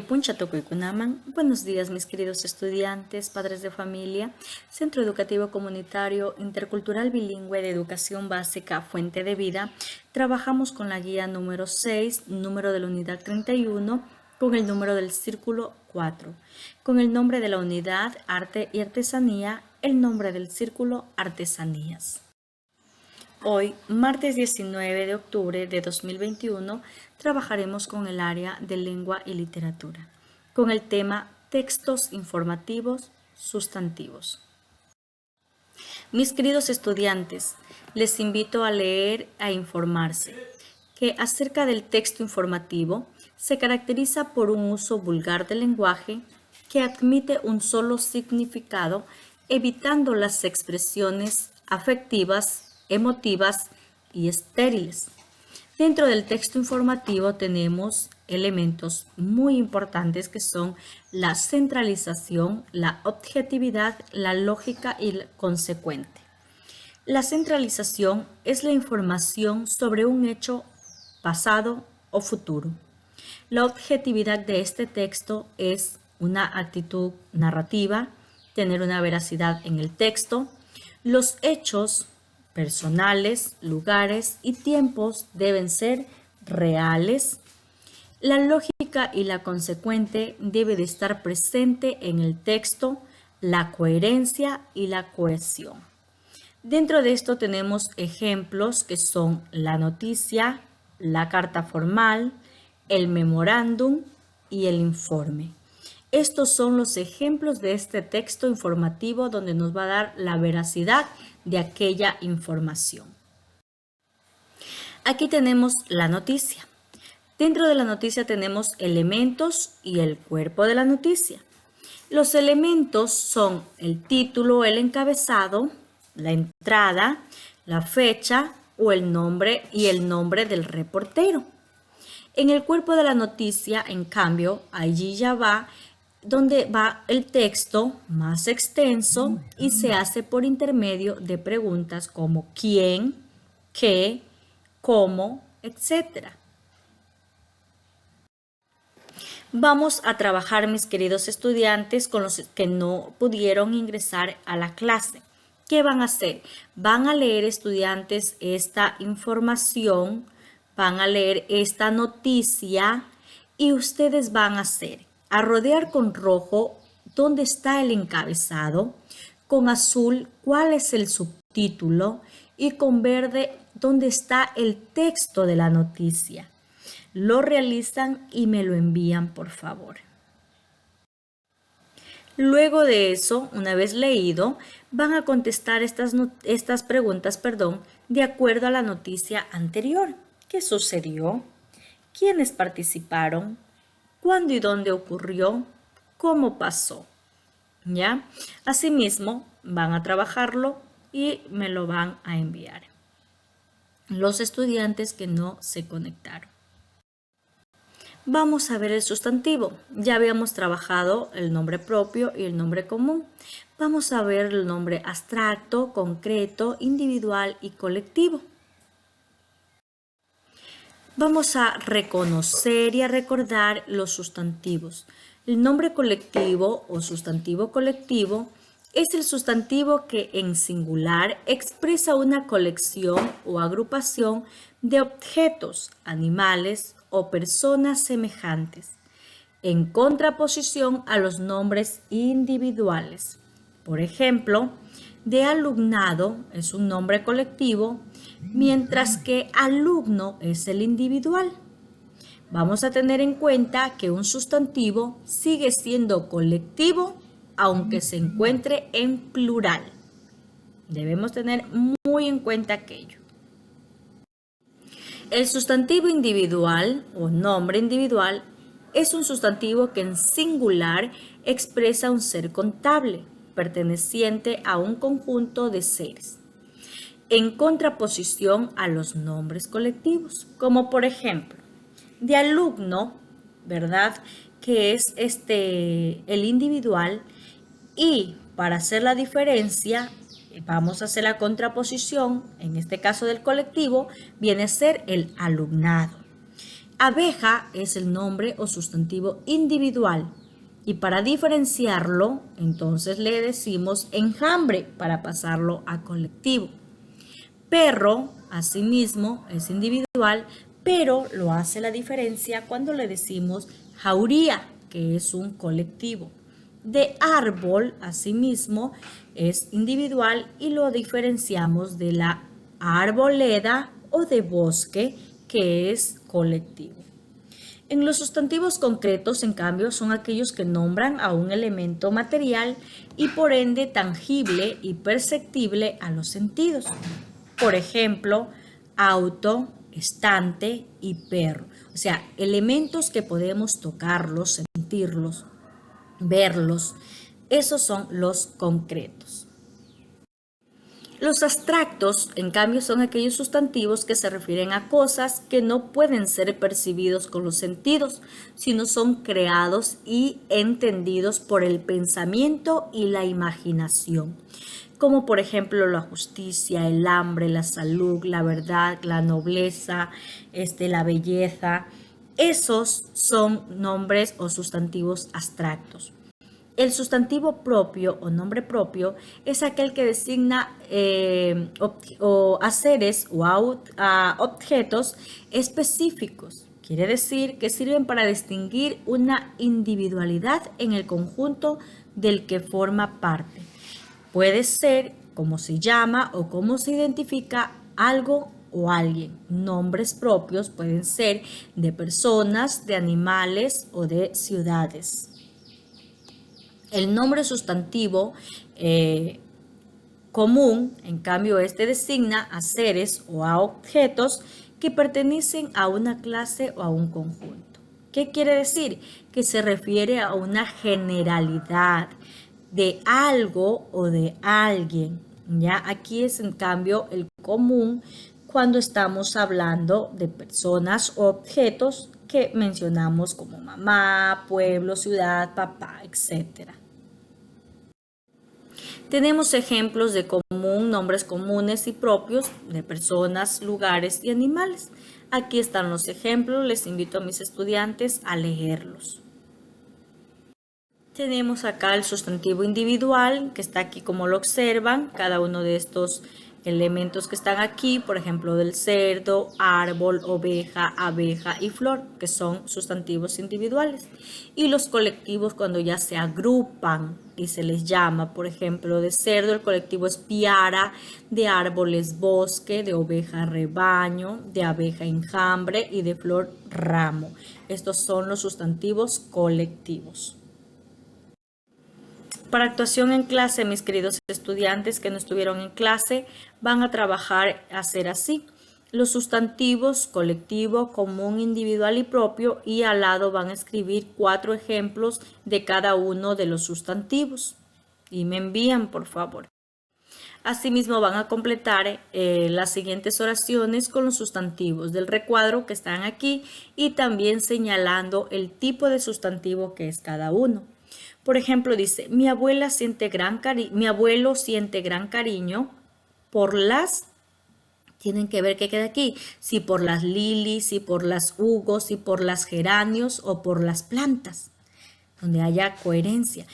Puncha Tocuicunaman. Buenos días, mis queridos estudiantes, padres de familia, Centro Educativo Comunitario Intercultural Bilingüe de Educación Básica Fuente de Vida. Trabajamos con la guía número 6, número de la unidad 31, con el número del círculo 4, con el nombre de la unidad Arte y Artesanía, el nombre del círculo Artesanías. Hoy, martes 19 de octubre de 2021, trabajaremos con el área de lengua y literatura, con el tema textos informativos sustantivos. Mis queridos estudiantes, les invito a leer e informarse, que acerca del texto informativo se caracteriza por un uso vulgar del lenguaje que admite un solo significado, evitando las expresiones afectivas, emotivas y estériles. Dentro del texto informativo tenemos elementos muy importantes que son la centralización, la objetividad, la lógica y la consecuente. La centralización es la información sobre un hecho pasado o futuro. La objetividad de este texto es una actitud narrativa, tener una veracidad en el texto. Los hechos personales, lugares y tiempos deben ser reales. La lógica y la consecuente debe de estar presente en el texto, la coherencia y la cohesión. Dentro de esto tenemos ejemplos que son la noticia, la carta formal, el memorándum y el informe. Estos son los ejemplos de este texto informativo donde nos va a dar la veracidad de aquella información. Aquí tenemos la noticia. Dentro de la noticia tenemos elementos y el cuerpo de la noticia. Los elementos son el título, el encabezado, la entrada, la fecha o el nombre y el nombre del reportero. En el cuerpo de la noticia, en cambio, allí ya va donde va el texto más extenso y se hace por intermedio de preguntas como quién, qué, cómo, etc. Vamos a trabajar, mis queridos estudiantes, con los que no pudieron ingresar a la clase. ¿Qué van a hacer? Van a leer, estudiantes, esta información, van a leer esta noticia y ustedes van a hacer a rodear con rojo dónde está el encabezado, con azul cuál es el subtítulo y con verde dónde está el texto de la noticia. Lo realizan y me lo envían, por favor. Luego de eso, una vez leído, van a contestar estas preguntas, de acuerdo a la noticia anterior. ¿Qué sucedió? ¿Quiénes participaron? ¿Cuándo y dónde ocurrió? ¿Cómo pasó? ¿Ya? Asimismo, van a trabajarlo y me lo van a enviar. Los estudiantes que no se conectaron. Vamos a ver el sustantivo. Ya habíamos trabajado el nombre propio y el nombre común. Vamos a ver el nombre abstracto, concreto, individual y colectivo. Vamos a reconocer y a recordar los sustantivos. El nombre colectivo o sustantivo colectivo es el sustantivo que en singular expresa una colección o agrupación de objetos, animales o personas semejantes, en contraposición a los nombres individuales. Por ejemplo, de alumnado es un nombre colectivo, mientras que alumno es el individual. Vamos a tener en cuenta que un sustantivo sigue siendo colectivo aunque se encuentre en plural. Debemos tener muy en cuenta aquello. El sustantivo individual o nombre individual es un sustantivo que en singular expresa un ser contable, perteneciente a un conjunto de seres, en contraposición a los nombres colectivos, como por ejemplo, de alumno, ¿verdad? Que es el individual, y para hacer la diferencia, vamos a hacer la contraposición, en este caso del colectivo, viene a ser el alumnado. Abeja es el nombre o sustantivo individual. Y para diferenciarlo, entonces le decimos enjambre para pasarlo a colectivo. Perro, asimismo, es individual, pero lo hace la diferencia cuando le decimos jauría, que es un colectivo. De árbol, asimismo, es individual y lo diferenciamos de la arboleda o de bosque, que es colectivo. En los sustantivos concretos, en cambio, son aquellos que nombran a un elemento material y por ende tangible y perceptible a los sentidos. Por ejemplo, auto, estante y perro. O sea, elementos que podemos tocarlos, sentirlos, verlos. Esos son los concretos. Los abstractos, en cambio, son aquellos sustantivos que se refieren a cosas que no pueden ser percibidos con los sentidos, sino son creados y entendidos por el pensamiento y la imaginación, como por ejemplo la justicia, el hambre, la salud, la verdad, la nobleza, la belleza. Esos son nombres o sustantivos abstractos. El sustantivo propio o nombre propio es aquel que designa a seres o a objetos específicos. Quiere decir que sirven para distinguir una individualidad en el conjunto del que forma parte. Puede ser cómo se llama o cómo se identifica algo o alguien. Nombres propios pueden ser de personas, de animales o de ciudades. El nombre sustantivo común, en cambio, designa a seres o a objetos que pertenecen a una clase o a un conjunto. ¿Qué quiere decir? Que se refiere a una generalidad de algo o de alguien. ¿Ya? Aquí es, en cambio, el común cuando estamos hablando de personas o objetos que mencionamos como mamá, pueblo, ciudad, papá, etc. Tenemos ejemplos de común, nombres comunes y propios de personas, lugares y animales. Aquí están los ejemplos, les invito a mis estudiantes a leerlos. Tenemos acá el sustantivo individual, que está aquí como lo observan, cada uno de estos elementos que están aquí, por ejemplo, del cerdo, árbol, oveja, abeja y flor, que son sustantivos individuales. Y los colectivos cuando ya se agrupan y se les llama, por ejemplo, de cerdo el colectivo es piara, de árbol es bosque, de oveja rebaño, de abeja enjambre y de flor ramo. Estos son los sustantivos colectivos. Para actuación en clase, mis queridos estudiantes que no estuvieron en clase, van a trabajar a hacer así. Los sustantivos colectivo, común, individual y propio, y al lado van a escribir 4 ejemplos de cada uno de los sustantivos. Y me envían, por favor. Asimismo, van a completar las siguientes oraciones con los sustantivos del recuadro que están aquí y también señalando el tipo de sustantivo que es cada uno. Por ejemplo, dice, mi abuelo siente gran cariño por las, tienen que ver qué queda aquí, si por las lilies, si por las hugos, si por las geranios o por las plantas, donde haya coherencia.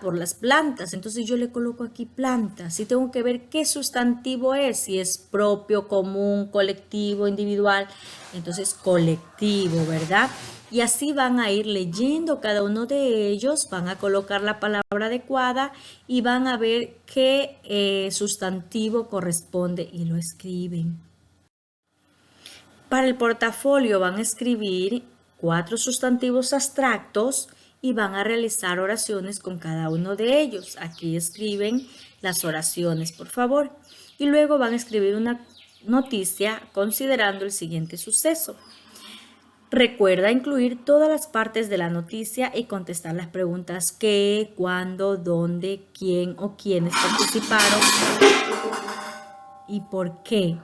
Por las plantas, entonces yo le coloco aquí plantas, y tengo que ver qué sustantivo es, si es propio, común, colectivo, individual, entonces colectivo, ¿verdad? Y así van a ir leyendo cada uno de ellos, van a colocar la palabra adecuada y van a ver qué sustantivo corresponde y lo escriben. Para el portafolio van a escribir 4 sustantivos abstractos y van a realizar oraciones con cada uno de ellos. Aquí escriben las oraciones, por favor. Y luego van a escribir una noticia considerando el siguiente suceso. Recuerda incluir todas las partes de la noticia y contestar las preguntas qué, cuándo, dónde, quién o quiénes participaron y por qué.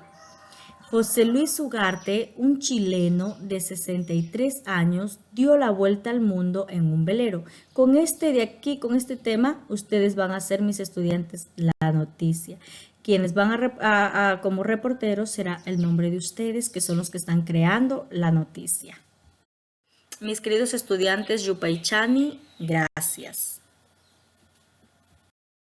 José Luis Ugarte, un chileno de 63 años, dio la vuelta al mundo en un velero. Con este tema, ustedes van a ser mis estudiantes la noticia. Quienes van como reporteros será el nombre de ustedes, que son los que están creando la noticia. Mis queridos estudiantes Yupay Chani, gracias.